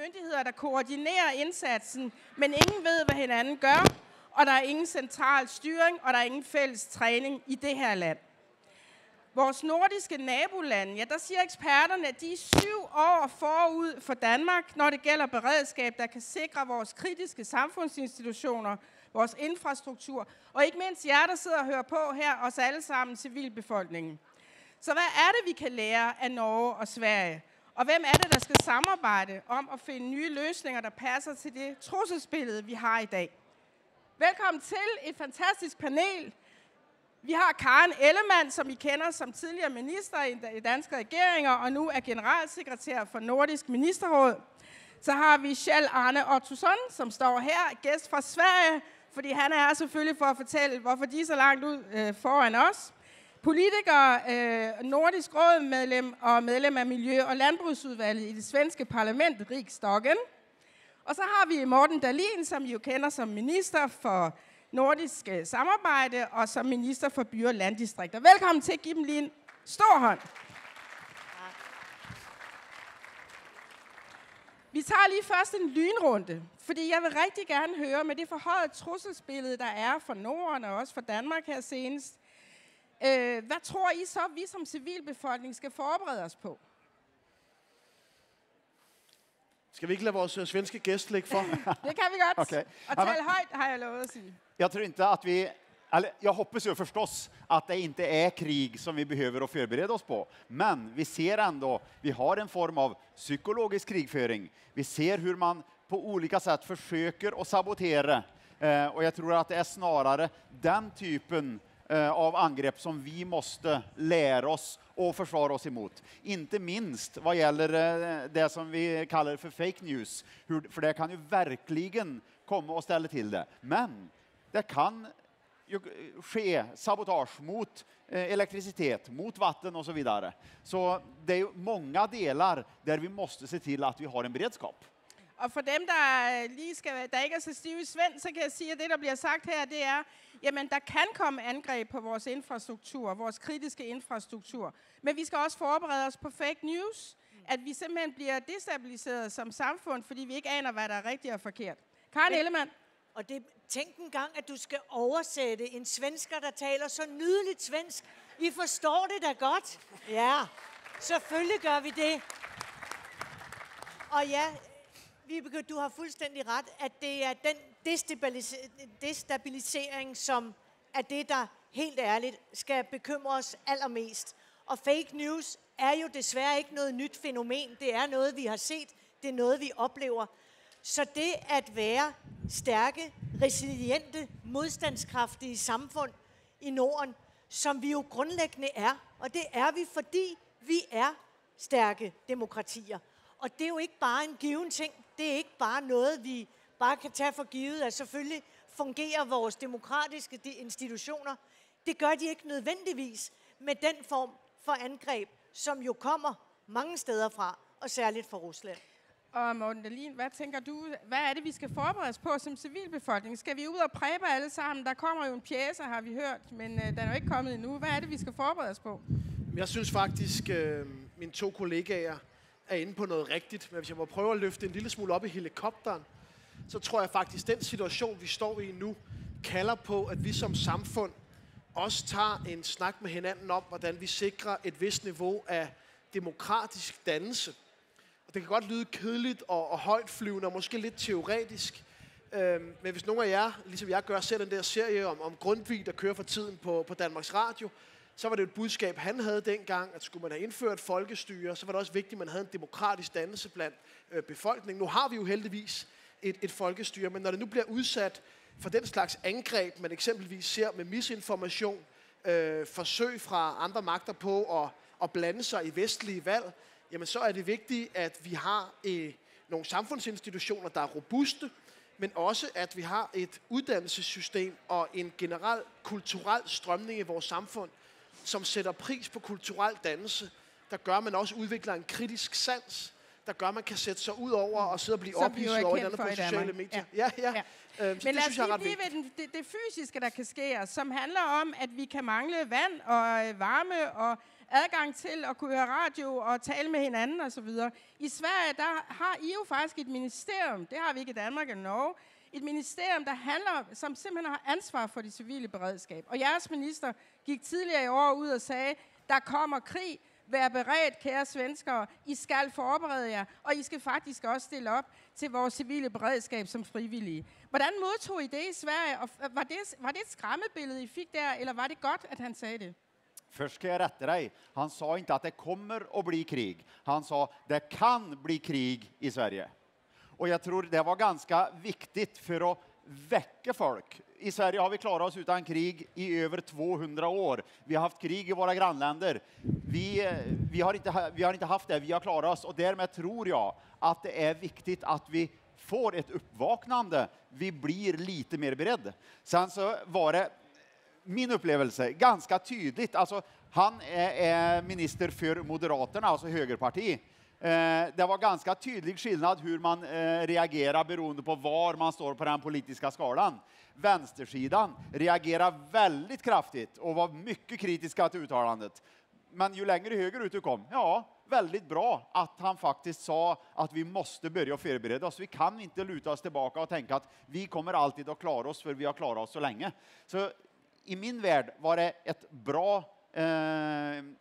myndigheder, der koordinerer indsatsen, men ingen ved, hvad hinanden gør, og der er ingen central styring, og der er ingen fælles træning i det her land. Vores nordiske nabolande, ja, der siger eksperterne, at de er 7 år forud for Danmark, når det gælder beredskab, der kan sikre vores kritiske samfundsinstitutioner, vores infrastruktur, og ikke mindst jer, der sidder og hører på her, os alle sammen, civilbefolkningen. Så hvad er det, vi kan lære af Norge og Sverige? Og hvem er det, der skal samarbejde om at finde nye løsninger, der passer til det trusselsbillede, vi har i dag? Velkommen til et fantastisk panel. Vi har Karen Ellemann, som I kender som tidligere minister i danske regeringer, og nu er generalsekretær for Nordisk Ministerråd. Så har vi Kjell Arne Ottosson, som står her, gæst fra Sverige, fordi han er selvfølgelig for at fortælle, hvorfor de er så langt ud foran os. Politiker, Nordisk Råd-medlem og medlem af Miljø- og Landbrugsudvalget i det svenske parlament, Riksdagen. Og så har vi Morten Dahlin, som I jo kender som minister for nordisk samarbejde og som minister for by- og landdistrikter. Velkommen til. Giv dem lige en stor hånd. Vi tager lige først en lynrunde, fordi jeg vil rigtig gerne høre med det forhøjede trusselsbillede, der er for Norden og også for Danmark her senest. Hvad tror I så, vi som civilbefolkning skal forberede os på? Skal vi ikke lade vores svenske gæst lægge for? Det kan vi godt. Okay. Og tale højt har jeg lovet at sige. Jag tror inte att vi, eller jag hoppas ju förstås att det inte är krig som vi behöver att förbereda oss på. Men vi ser ändå, vi har en form av psykologisk krigföring. Vi ser hur man på olika sätt försöker att sabotera. Och jag tror att det är snarare den typen av angrepp som vi måste lära oss och försvara oss emot. Inte minst vad gäller det som vi kallar för fake news. För det kan ju verkligen komma och ställa till det. Men det kan ju ske sabotage mot elektricitet, mot vatten och så vidare. Så det är ju många delar där vi måste se till att vi har en beredskap. Og for dem, der ikke er så stive i svensk, så kan jeg sige, at det, der bliver sagt her, det er, jamen, der kan komme angreb på vores infrastruktur, vores kritiske infrastruktur. Men vi skal også forberede os på fake news, at vi simpelthen bliver destabiliseret som samfund, fordi vi ikke aner, hvad der er rigtigt og forkert. Karen Ellemann. Og tænk en gang, at du skal oversætte en svensker, der taler så nydeligt svensk. I forstår det da godt. Ja, selvfølgelig gør vi det. Og ja, Vibeke, du har fuldstændig ret, at det er den destabilisering, som er det, der helt ærligt skal bekymre os allermest. Og fake news er jo desværre ikke noget nyt fænomen. Det er noget, vi har set. Det er noget, vi oplever. Så det at være stærke, resiliente, modstandskraftige samfund i Norden, som vi jo grundlæggende er, og det er vi, fordi vi er stærke demokratier. Og det er jo ikke bare en given ting. Det er ikke bare noget, vi bare kan tage for givet, at selvfølgelig fungerer vores demokratiske institutioner. Det gør de ikke nødvendigvis med den form for angreb, som jo kommer mange steder fra, og særligt fra Rusland. Og Morten Dahlin, hvad tænker du? Hvad er det, vi skal forberede os på som civilbefolkning? Skal vi ud og præbe alle sammen? Der kommer jo en pjece, har vi hørt, men den er jo ikke kommet endnu. Hvad er det, vi skal forberede os på? Jeg synes faktisk, mine 2 kollegaer er inde på noget rigtigt. Men hvis jeg må prøve at løfte en lille smule op i helikopteren, så tror jeg faktisk, den situation, vi står i nu, kalder på, at vi som samfund også tager en snak med hinanden om, hvordan vi sikrer et vist niveau af demokratisk dannelse. Og det kan godt lyde kedeligt og højtflyvende og måske lidt teoretisk. Men hvis nogle af jer, ligesom jeg gør, ser den der serie om Grundtvig, der kører for tiden på Danmarks Radio, så var det et budskab, han havde dengang, at skulle man have indført folkestyre, så var det også vigtigt, at man havde en demokratisk dannelse blandt befolkningen. Nu har vi jo heldigvis et folkestyre, men når det nu bliver udsat for den slags angreb, man eksempelvis ser med misinformation, forsøg fra andre magter på at blande sig i vestlige valg, jamen så er det vigtigt, at vi har nogle samfundsinstitutioner, der er robuste, men også at vi har et uddannelsessystem og en generel kulturel strømning i vores samfund, som sætter pris på kulturel dannelse, der gør, at man også udvikler en kritisk sans, der gør, at man kan sætte sig ud over og sidde og blive ophidset over et andet på sociale medier. Ja. Men lad os lige blive ved det fysiske, der kan ske, som handler om, at vi kan mangle vand og varme, og adgang til at kunne høre radio og tale med hinanden osv. I Sverige, der har I jo faktisk et ministerium, det har vi ikke i Danmark eller Norge, et ministerium, som simpelthen har ansvar for det civile beredskab. Og jeres minister gik tidligere i år ud og sagde, der kommer krig, vær beredt, kære svenskere, I skal forberede jer, og I skal faktisk også stille op til vores civile beredskab som frivillige. Hvordan modtog I det i Sverige, og var det et skræmmebillede, I fik der, eller var det godt, at han sagde det? Først skal jeg rette dig. Han sa ikke, at det kommer at bli krig. Han sa, det kan bli krig i Sverige. Og jeg tror, det var ganske vigtigt for at vække folk. I Sverige har vi klarat oss utan krig i over 200 år. Vi har haft krig i våra grannländer. Vi har inte haft det, vi har klarat oss. Och därmed tror jag att det är viktigt att vi får ett uppvaknande. Vi blir lite mer beredd. Sen så var det min upplevelse ganska tydligt. Alltså, han är minister för Moderaterna, alltså högerparti. Det var ganska tydlig skillnad hur man reagerar beroende på var man står på den politiska skalan. Vänstersidan reagerar väldigt kraftigt och var mycket kritiska till uttalandet. Men ju längre höger ut du kom, ja, väldigt bra att han faktiskt sa att vi måste börja förbereda oss. Vi kan inte luta oss tillbaka och tänka att vi kommer alltid att klara oss för vi har klarat oss så länge. Så i min värld var det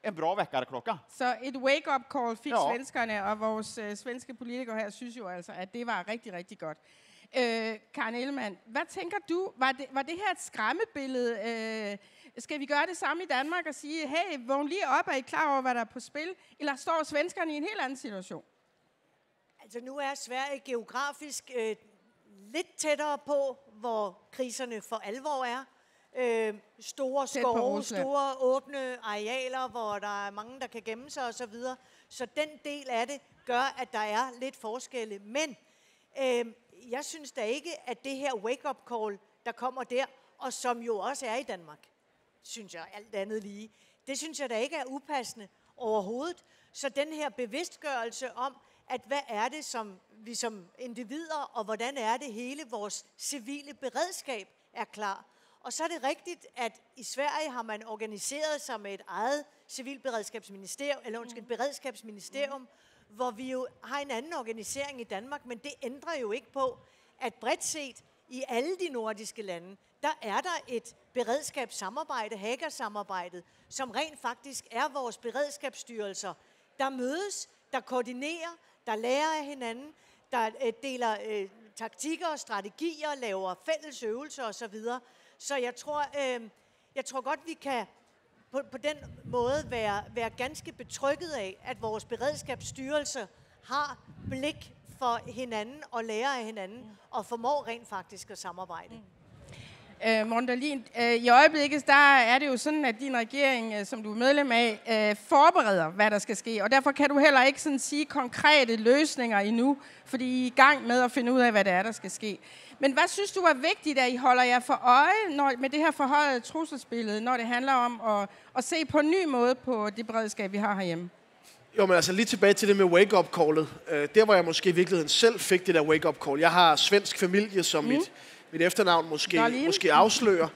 en bra vækkerklokka. Så et wake-up call fik svenskerne, og vores svenske politikere her synes jo altså, at det var rigtig, rigtig godt. Karen Ellemann, hvad tænker du? Var det her et skræmmebillede? Skal vi gøre det samme i Danmark og sige, hey, vågn lige op, er I klar over, hvad der er på spil? Eller står svenskerne i en helt anden situation? Altså nu er Sverige geografisk lidt tættere på, hvor kriserne for alvor er. Store skove, store åbne arealer, hvor der er mange, der kan gemme sig osv. Så den del af det gør, at der er lidt forskelle. Men jeg synes da ikke, at det her wake-up call, der kommer der, og som jo også er i Danmark, synes jeg alt andet lige, det synes jeg da ikke er upassende overhovedet. Så den her bevidstgørelse om, at hvad er det, som vi som individer, og hvordan er det hele vores civile beredskab er klar. Og så er det rigtigt, at i Sverige har man organiseret sig med et eget civilberedskabsministerium, beredskabsministerium, hvor vi jo har en anden organisering i Danmark, men det ændrer jo ikke på, at bredt set i alle de nordiske lande, der er der et beredskabssamarbejde, Haga-samarbejdet, som rent faktisk er vores beredskabsstyrelser, der mødes, der koordinerer, der lærer af hinanden, der deler taktikker og strategier, laver fælles øvelser osv. Så jeg tror godt, vi kan på den måde være ganske betrygget af, at vores beredskabsstyrelser har blik for hinanden og lærer af hinanden, og formår rent faktisk at samarbejde. Morten Dahlin, i øjeblikket der er det jo sådan, at din regering, som du er medlem af, forbereder, hvad der skal ske. Og derfor kan du heller ikke sådan sige konkrete løsninger endnu, fordi I er i gang med at finde ud af, hvad det er, der skal ske. Men hvad synes du er vigtigt, at I holder jer for øje med det her forhøjede trusselsbillede, når det handler om at se på en ny måde på det beredskab, vi har herhjemme? Jo, men altså lige tilbage til det med wake-up-callet. Der, hvor jeg måske i virkeligheden selv fik det der wake-up-call. Jeg har svensk familie, som mit efternavn måske afslører,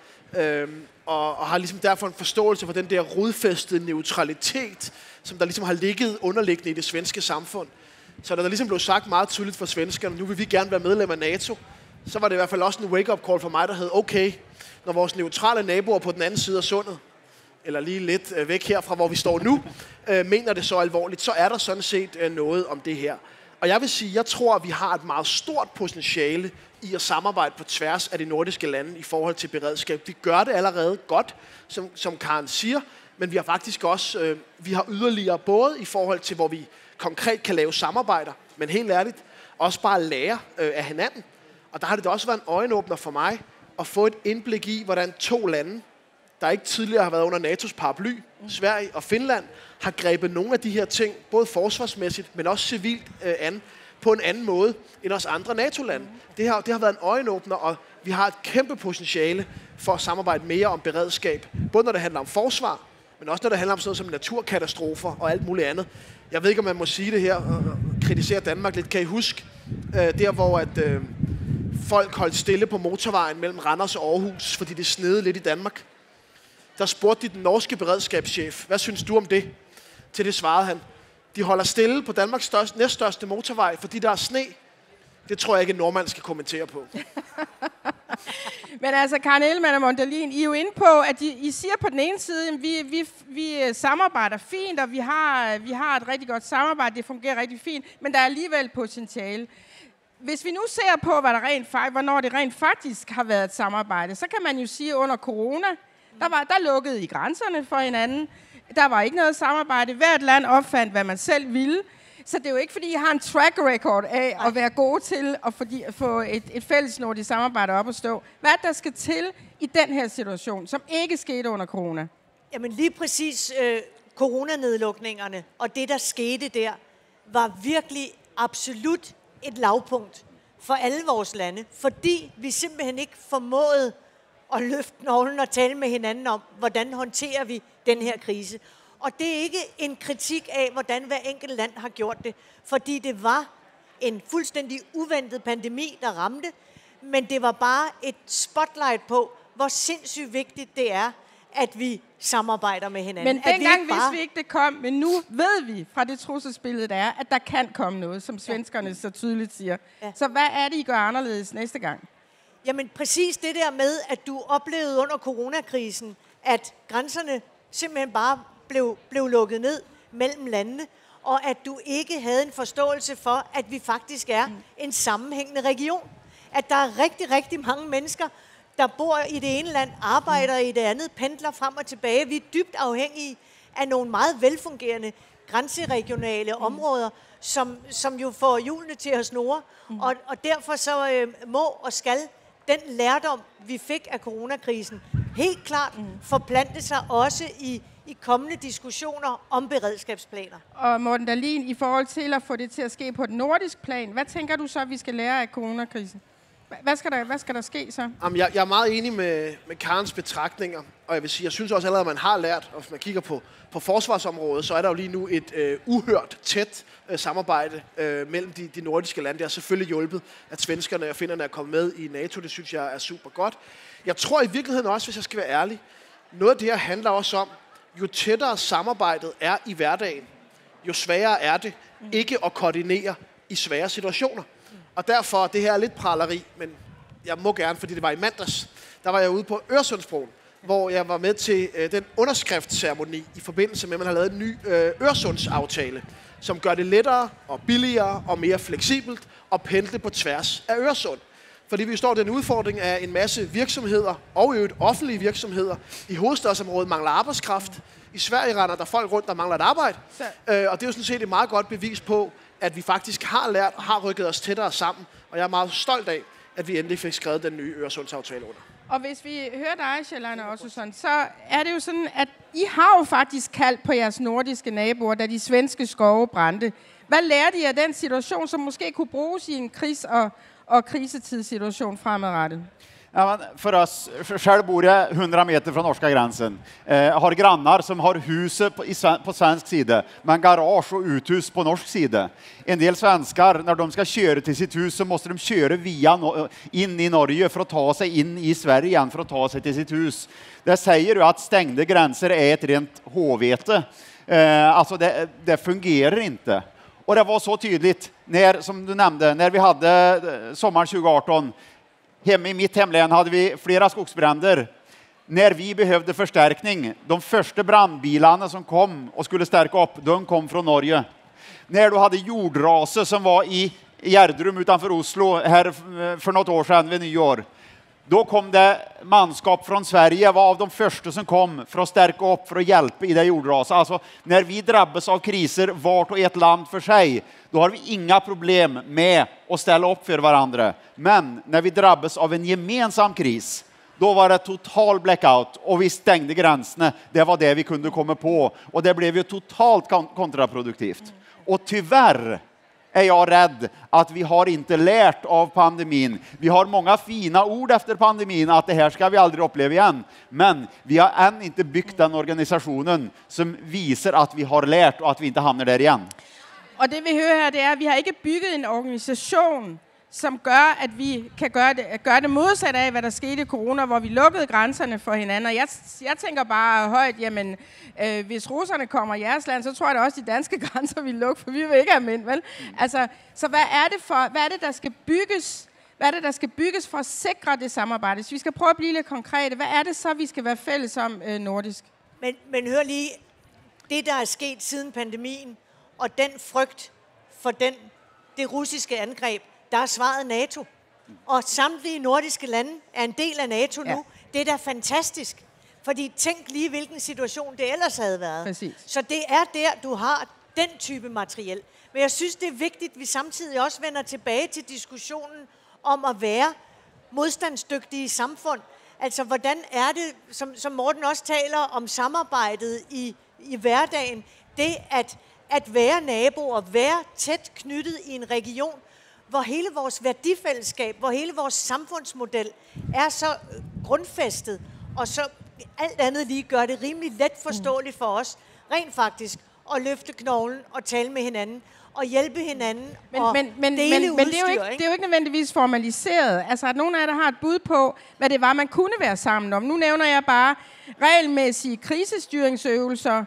og har ligesom derfor en forståelse for den der rodfæstede neutralitet, som der ligesom har ligget underliggende i det svenske samfund. Så da der ligesom blev sagt meget tydeligt for svenskerne, nu vil vi gerne være medlem af NATO, så var det i hvert fald også en wake-up call for mig, der hed, okay, når vores neutrale naboer på den anden side af sundet, eller lige lidt væk herfra, hvor vi står nu, mener det så alvorligt, så er der sådan set noget om det her. Og jeg vil sige, jeg tror, at vi har et meget stort potentiale i at samarbejde på tværs af de nordiske lande i forhold til beredskab. Vi gør det allerede godt, som Karen siger, men vi har faktisk også vi har yderligere både i forhold til, hvor vi konkret kan lave samarbejder, men helt ærligt, også bare lære af hinanden. Og der har det også været en øjenåbner for mig at få et indblik i, hvordan to lande, der ikke tidligere har været under NATO's paraply, Sverige og Finland, har grebet nogle af de her ting, både forsvarsmæssigt, men også civilt an, på en anden måde end os andre NATO-lande. Det har været en øjenåbner, og vi har et kæmpe potentiale for at samarbejde mere om beredskab, både når det handler om forsvar, men også når det handler om sådan noget som naturkatastrofer og alt muligt andet. Jeg ved ikke, om man må sige det her og kritisere Danmark lidt. Kan I huske der, hvor at folk holdt stille på motorvejen mellem Randers og Aarhus, fordi det snede lidt i Danmark? Der spurgte de den norske beredskabschef, hvad synes du om det? Til det svarede han: de holder stille på Danmarks næststørste motorvej, fordi der er sne. Det tror jeg ikke, en nordmand skal kommentere på. Men altså, Karen Ellemann og Mondelin, I er jo inde på, at I siger på den ene side, at vi samarbejder fint, og vi har et rigtig godt samarbejde, det fungerer rigtig fint, men der er alligevel potentiale. Hvis vi nu ser på, hvornår det rent faktisk har været et samarbejde, så kan man jo sige, at under corona, der lukkede I grænserne for hinanden. Der var ikke noget samarbejde. Hvert land opfandt, hvad man selv ville. Så det er jo ikke, fordi I har en track record af at være gode til at få et fælles nordisk samarbejde op at stå. Hvad der skal til i den her situation, som ikke skete under corona? Jamen lige præcis coronanedlukningerne og det, der skete der, var virkelig absolut et lavpunkt for alle vores lande, fordi vi simpelthen ikke formåede at løfte knoglen og tale med hinanden om, hvordan håndterer vi den her krise. Og det er ikke en kritik af, hvordan hver enkelt land har gjort det, fordi det var en fuldstændig uventet pandemi, der ramte, men det var bare et spotlight på, hvor sindssygt vigtigt det er, at vi samarbejder med hinanden. Men dengang vidste vi ikke, det kom, men nu ved vi fra det trusselsbillede, der er, at der kan komme noget, som svenskerne så tydeligt siger. Ja. Så hvad er det, I gør anderledes næste gang? Jamen præcis det der med, at du oplevede under coronakrisen, at grænserne simpelthen bare blev lukket ned mellem landene, og at du ikke havde en forståelse for, at vi faktisk er en sammenhængende region. At der er rigtig, rigtig mange mennesker, der bor i det ene land, arbejder i det andet, pendler frem og tilbage. Vi er dybt afhængige af nogle meget velfungerende grænseregionale områder, som jo får hjulene til at snurre. Og derfor så må og skal den lærdom, vi fik af coronakrisen, helt klart forplante sig også i kommende diskussioner om beredskabsplaner. Og Morten Dahlin, i forhold til at få det til at ske på et nordisk plan, hvad tænker du så, vi skal lære af coronakrisen? Hvad skal der ske så? Jamen, jeg er meget enig med Karens betragtninger, og jeg vil sige, jeg synes også allerede, at man har lært, og hvis man kigger på forsvarsområdet, så er der jo lige nu et uhørt tæt samarbejde mellem de nordiske lande. Det har selvfølgelig hjulpet, at svenskerne og finnerne er kommet med i NATO. Det synes jeg er super godt. Jeg tror i virkeligheden også, hvis jeg skal være ærlig, noget af det her handler også om, jo tættere samarbejdet er i hverdagen, jo sværere er det ikke at koordinere i svære situationer. Og derfor, det her er lidt praleri, men jeg må gerne, fordi det var i mandags, der var jeg ude på Øresundsbroen, hvor jeg var med til den underskriftsceremoni i forbindelse med, at man har lavet en ny Øresundsaftale, som gør det lettere og billigere og mere fleksibelt at pendle på tværs af Øresund. Fordi vi står den udfordring af en masse virksomheder, og i øvrigt offentlige virksomheder, i hovedstadsområdet mangler arbejdskraft. I Sverige render der folk rundt, der mangler et arbejde. Og det er jo sådan set et meget godt bevis på, at vi faktisk har lært og har rykket os tættere sammen. Og jeg er meget stolt af, at vi endelig fik skrevet den nye Øresundsaftale under. Og hvis vi hører dig, Kjell-Arne Ottosson, så er det jo sådan, at I har jo faktisk kaldt på jeres nordiske naboer, da de svenske skove brændte. Hvad lærte I af den situation, som måske kunne bruges i en og krisetidssituation fremadrettet? Ja, men för oss, själv bor jag 100 meter från norska gränsen. Har grannar som har huset på svensk sida, men garage och uthus på norsk sida. En del svenskar, när de ska köra till sitt hus, så måste de köra in i Norge för att ta sig in i Sverige igen, för att ta sig till sitt hus. Det säger ju att stängda gränser är ett rent håvete. Alltså det fungerar inte. Och det var så tydligt, som du nämnde, när vi hade sommaren 2018, hemma i mitt hemlän hade vi flera skogsbränder. När vi behövde förstärkning, de första brandbilarna som kom och skulle stärka upp, de kom från Norge. När du hade jordraser som var i Gjerdrum utanför Oslo här för något år sedan vid nyår, då kom det manskap från Sverige, var av de första som kom för att stärka upp, för att hjälpa i det jordraset. Alltså, när vi drabbas av kriser vart och ett land för sig, då har vi inga problem med att ställa upp för varandra. Men när vi drabbas av en gemensam kris, då var det total blackout och vi stängde gränserna. Det var det vi kunde komma på. Och det blev ju totalt kontraproduktivt. Och tyvärr är jag rädd att vi har inte lärt av pandemin. Vi har många fina ord efter pandemin att det här ska vi aldrig uppleva igen. Men vi har än inte byggt den organisationen som visar att vi har lärt och att vi inte hamnar där igen. Og det vi hører her, det er, at vi har ikke bygget en organisation, som gør, at vi kan gøre det modsat af, hvad der skete i corona, hvor vi lukkede grænserne for hinanden. Og jeg tænker bare højt, jamen, hvis russerne kommer i jeres land, så tror jeg da også, de danske grænser vil lukke, for vi vil ikke have mænd, vel? Altså, så hvad er det, der skal bygges? Hvad er det, der skal bygges for at sikre det samarbejde? Hvis vi skal prøve at blive lidt konkrete, hvad er det så, vi skal være fælles om nordisk? Men hør lige, det der er sket siden pandemien, og den frygt for det russiske angreb, der er svaret NATO. Og samtlige nordiske lande er en del af NATO nu. Det er da fantastisk. Fordi tænk lige, hvilken situation det ellers havde været. Præcis. Så det er der, du har den type materiel. Men jeg synes, det er vigtigt, at vi samtidig også vender tilbage til diskussionen om at være modstandsdygtige samfund. Altså, hvordan er det, som Morten også taler om samarbejdet i hverdagen, det at være naboer, være tæt knyttet i en region, hvor hele vores værdifællesskab, hvor hele vores samfundsmodel er så grundfæstet, og så alt andet lige gør det rimelig let forståeligt for os, rent faktisk, at løfte knoglen og tale med hinanden, og hjælpe hinanden og dele udstyr. Det er jo ikke nødvendigvis formaliseret. Altså, at nogen af jer har et bud på, hvad det var, man kunne være sammen om. Nu nævner jeg bare regelmæssige krisestyringsøvelser,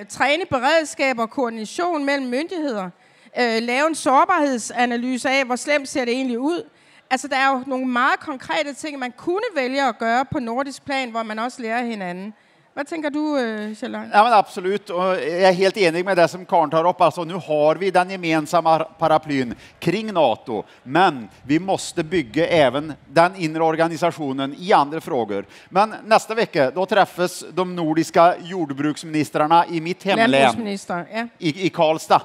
træne beredskab og koordination mellem myndigheder, lave en sårbarhedsanalyse af, hvor slemt ser det egentlig ud. Altså, der er jo nogle meget konkrete ting, man kunne vælge at gøre på nordisk plan, hvor man også lærer hinanden. Hvad tænker du, Kjell-Arne? Ja, men absolut. Og jeg er helt enig med det som Karen tar upp. Altså, nu har vi den gemensamma paraplyen kring NATO, men vi måste bygga även den inre organisationen i andra frågor. Men nästa vecka, då träffas de nordiska jordbruksministrarna i mitt hemlän, i Karlstad.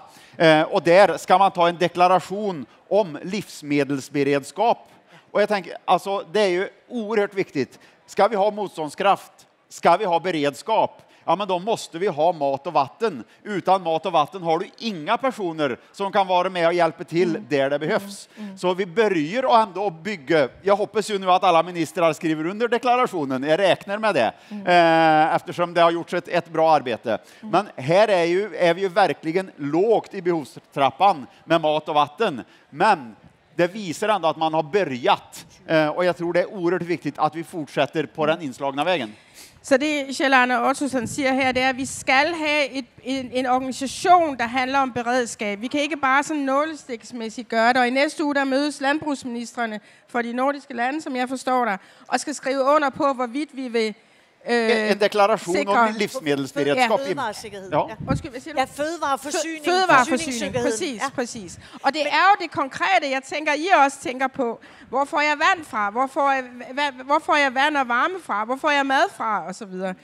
Och där ska man ta en deklaration om livsmedelsberedskap. Och jag tänker, alltså, det är ju oerhört viktigt. Ska vi ha motståndskraft? Ska vi ha beredskap? Ja, men då måste vi ha mat och vatten. Utan mat och vatten har du inga personer som kan vara med och hjälpa till där det behövs. Så vi börjar ändå bygga. Jag hoppas ju nu att alla ministrar skriver under deklarationen. Jag räknar med det. Eftersom det har gjorts ett bra arbete. Men här är vi ju verkligen lågt i behovstrappan med mat och vatten. Men det visar ändå att man har börjat. Och jag tror det är oerhört viktigt att vi fortsätter på den inslagna vägen. Så det, Kjell-Arne Ottosson siger her, det er, at vi skal have en organisation, der handler om beredskab. Vi kan ikke bare sådan nålestiksmæssigt gøre det. Og i næste uge, der mødes landbrugsministrene for de nordiske lande, som jeg forstår der, og skal skrive under på, hvorvidt vi vil en deklaration om livsmedelsberedskap. Fødevaresikkerhed. Ja. Undskyld, hvad siger du? Fødevareforsyning. Fødevareforsyning, præcis. Og det er jo det konkrete, jeg tænker, I også tænker på. Hvor får jeg vand fra? Hvor får jeg vand og varme fra? Hvor får jeg mad fra? Og så videre.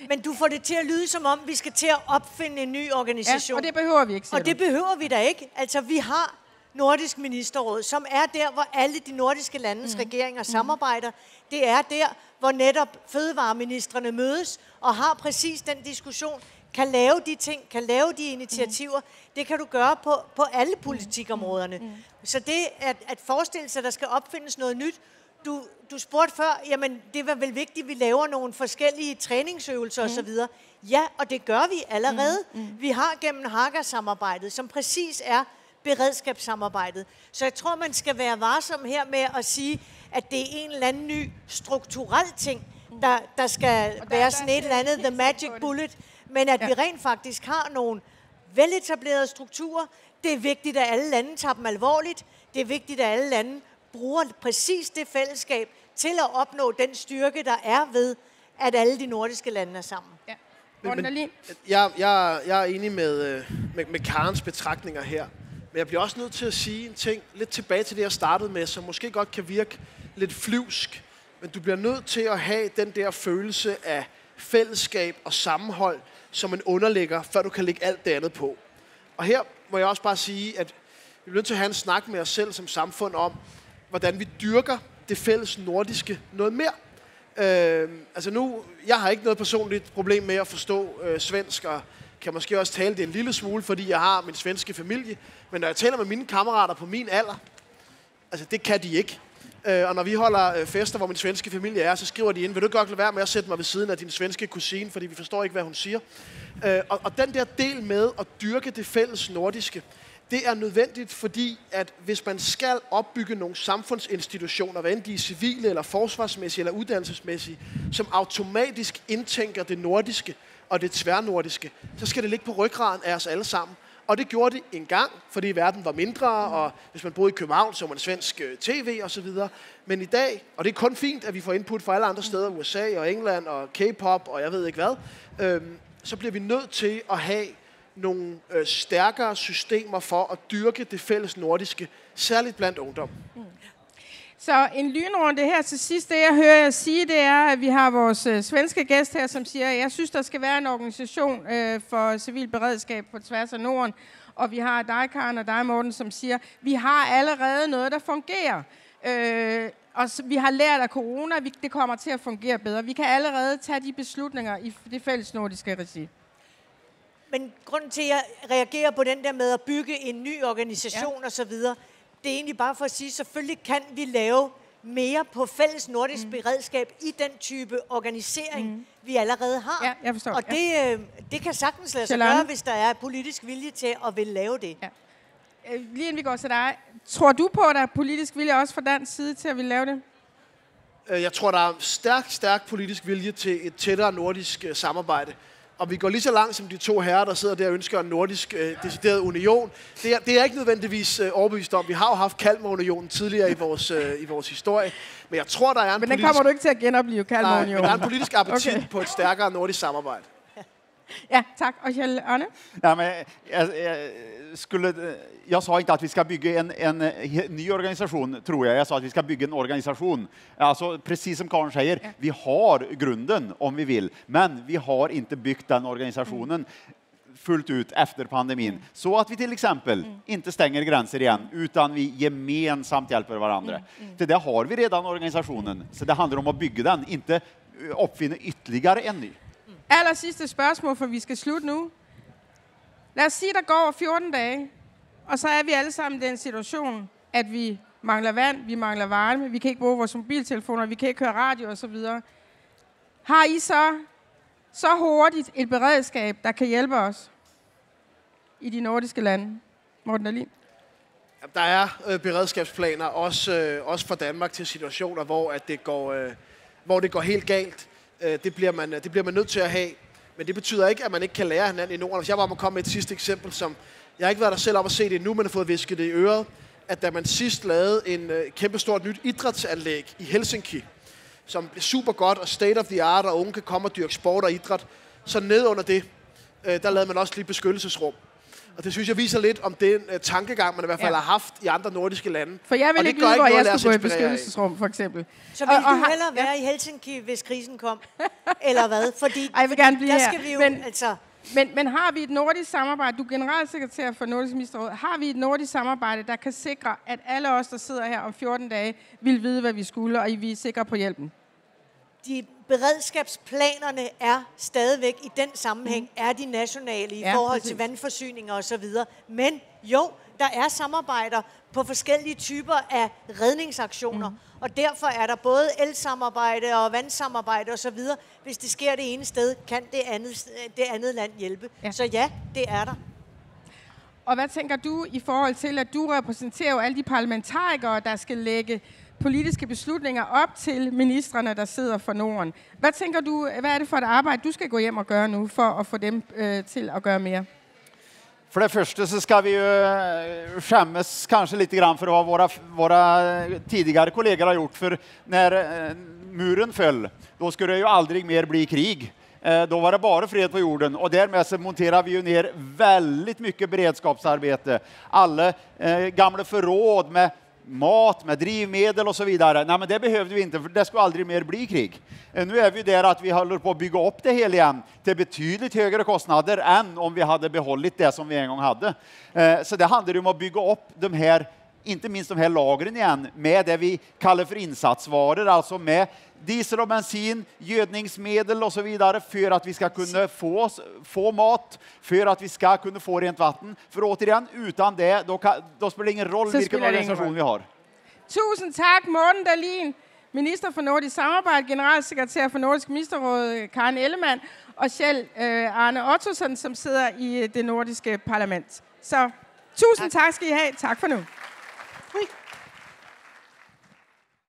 Men du får det til at lyde, som om vi skal til at opfinde en ny organisation. Ja, og det behøver vi ikke, siger Og det behøver vi da ikke. Altså, vi har Nordisk Ministerråd, som er der, hvor alle de nordiske landes regeringer samarbejder. Det er der, hvor netop fødevareministrene mødes og har præcis den diskussion, kan lave de ting, kan lave de initiativer. Det kan du gøre på alle politikområderne. Så det at forestille sig, at der skal opfindes noget nyt. Du spurgte før, jamen det var vel vigtigt, at vi laver nogle forskellige træningsøvelser osv. Ja, og det gør vi allerede. Vi har gennem Haga-samarbejdet, som præcis er beredskabssamarbejdet. Så jeg tror, man skal være varsom her med at sige, at det er en eller anden ny strukturel ting, der skal være sådan et eller andet the magic bullet, men at vi rent faktisk har nogle veletablerede strukturer. Det er vigtigt, at alle lande tager dem alvorligt. Det er vigtigt, at alle lande bruger præcis det fællesskab til at opnå den styrke, der er ved, at alle de nordiske lande er sammen. Ja. Jeg er enig med Karens betragtninger her. Men jeg bliver også nødt til at sige en ting, lidt tilbage til det, jeg startede med, som måske godt kan virke lidt flyvsk. Men du bliver nødt til at have den der følelse af fællesskab og sammenhold, som man underlægger, før du kan lægge alt det andet på. Og her må jeg også bare sige, at vi bliver nødt til at have en snak med os selv som samfund om, hvordan vi dyrker det fælles nordiske noget mere. Jeg har ikke noget personligt problem med at forstå svensk, og kan måske også tale det en lille smule, fordi jeg har min svenske familie. Men når jeg taler med mine kammerater på min alder, altså det kan de ikke. Og når vi holder fester, hvor min svenske familie er, så skriver de ind, vil du godt lade være med at sætte mig ved siden af din svenske kusine, fordi vi forstår ikke, hvad hun siger. Og den der del med at dyrke det fælles nordiske, Det er nødvendigt, fordi at hvis man skal opbygge nogle samfundsinstitutioner, hvad enten de er civile eller forsvarsmæssige eller uddannelsesmæssige, som automatisk indtænker det nordiske og det tværnordiske, så skal det ligge på ryggraden af os alle sammen. Og det gjorde det engang, fordi verden var mindre, og hvis man boede i København, så var man svensk tv og så videre. Men i dag, og det er kun fint, at vi får input fra alle andre steder, USA og England og K-pop og jeg ved ikke hvad, så bliver vi nødt til at have nogle stærkere systemer for at dyrke det fælles nordiske, særligt blandt ungdom. Så en lynrunde her til sidst. Det jeg hører jer sige, det er, at vi har vores svenske gæst her, som siger, at jeg synes, der skal være en organisation for civil beredskab på tværs af Norden. Og vi har dig, Karen, og dig, Morten, som siger, at vi har allerede noget, der fungerer. Og vi har lært af corona, at det kommer til at fungere bedre. Vi kan allerede tage de beslutninger i det fælles nordiske regi. Men grunden til, at jeg reagerer på den der med at bygge en ny organisation og så videre, det er egentlig bare for at sige, selvfølgelig kan vi lave mere på fælles nordisk beredskab i den type organisering, vi allerede har. Ja, jeg forstår. Og det kan sagtens lade sig gøre, hvis der er politisk vilje til at ville lave det. Ja. Lige inden vi går til dig, tror du på, at der er politisk vilje også fra dansk side til at ville lave det? Jeg tror, der er stærk politisk vilje til et tættere nordisk samarbejde. Og vi går lige så langt som de to herrer, der sidder der og ønsker en nordisk decideret union. Det er ikke nødvendigvis overbevist om. Vi har jo haft Kalmarunionen tidligere i vores historie. Men jeg tror, der er en Men den kommer du ikke til at genopleve, Kalmarunionen. Nej, men der er en politisk appetit på et stærkere nordisk samarbejde. Ja, tak. Og Kjell Arne? Ja, men jag sa inte att vi ska bygga en ny organisation, tror jag. Jag sa att vi ska bygga en organisation. Alltså, precis som Karin säger, vi har grunden om vi vill. Men vi har inte byggt den organisationen fullt ut efter pandemin. Så att vi till exempel inte stänger gränser igen, utan vi gemensamt hjälper varandra. Till det har vi redan organisationen. Så det handlar om att bygga den, inte uppfinna ytterligare en ny. Aller sidste spørgsmål, for vi skal slutte nu. Lad os sige, der går 14 dage, og så er vi alle sammen i den situation, at vi mangler vand, vi mangler varme, vi kan ikke bruge vores mobiltelefoner, vi kan ikke høre radio osv. Har I så hurtigt et beredskab, der kan hjælpe os i de nordiske lande? Morten Dahlin? Der er beredskabsplaner, også for Danmark, til situationer, hvor det går helt galt. Det bliver man nødt til at have. Men det betyder ikke, at man ikke kan lære hinanden i Norden. Hvis jeg bare må komme med et sidste eksempel, som jeg har ikke været der selv op at se det endnu, men har fået visket det i øret, at da man sidst lavede en kæmpestort nyt idrætsanlæg i Helsinki, som blev super godt og state of the art, og unge kan komme og dyrke sport og idræt, så ned under det, der lavede man også lige beskyttelsesrum. Og det synes jeg viser lidt om den tankegang, man i hvert fald har haft i andre nordiske lande. For jeg vil ikke vide, hvor jeg skulle gå i beskyttelsesrum, for eksempel. Så vil du hellere være i Helsinki, hvis krisen kom? Eller hvad? Fordi jeg vil gerne blive her. Skal vi jo, men har vi et nordisk samarbejde, du er generalsekretær for Nordisk Ministerråd, har vi et nordisk samarbejde, der kan sikre, at alle os, der sidder her om 14 dage, vil vide, hvad vi skulle, og vi er sikre på hjælpen? De beredskabsplanerne er stadigvæk i den sammenhæng, er de nationale i forhold til vandforsyninger og så videre. Men jo, der er samarbejder på forskellige typer af redningsaktioner, og derfor er der både elsamarbejde og vandsamarbejde og så videre. Hvis det sker det ene sted, kan det andet land hjælpe. Ja. Så ja, det er der. Og hvad tænker du i forhold til, at du repræsenterer jo alle de parlamentarikere, der skal lægge politiske beslutninger op til ministrene, der sidder for Norden. Hvad tænker du, hvad er det for et arbejde, du skal gå hjem og gøre nu, for at få dem til at gøre mere? For det første så skal vi jo skämmes kanskje lite grann for hvad våra tidigare kollegor har gjort. For når muren föll, då skulle det jo aldrig mer bli krig. Då var det bara fred på jorden, och därmed så monterar vi ju ner väldigt mycket beredskapsarbete. Alla gamla förråd med mat, med drivmedel och så vidare. Nej, men det behövde vi inte, för det skulle aldrig mer bli krig. Nu är vi där att vi håller på att bygga upp det hela igen till betydligt högre kostnader än om vi hade behållit det som vi en gång hade. Så det handlar om att bygga upp de här, inte minst de här lagren igen, med det vi kallar för insatsvaror, alltså med diesel och bensin, gödningsmedel och så vidare, för att vi ska kunna få mat, för att vi ska kunna få rent vatten. För återigen, utan det, då spelar det ingen roll vilken organisation vi har. Tusind tak, Morten Dahlin, minister for Nordisk Samarbejde, generalsekretær for Nordisk Ministerråd, Karen Ellemann, og Kjell Arne Ottosson, som sidder i det nordiske parlament. Så Tusind tak skal I have. Tak for nu. Hui.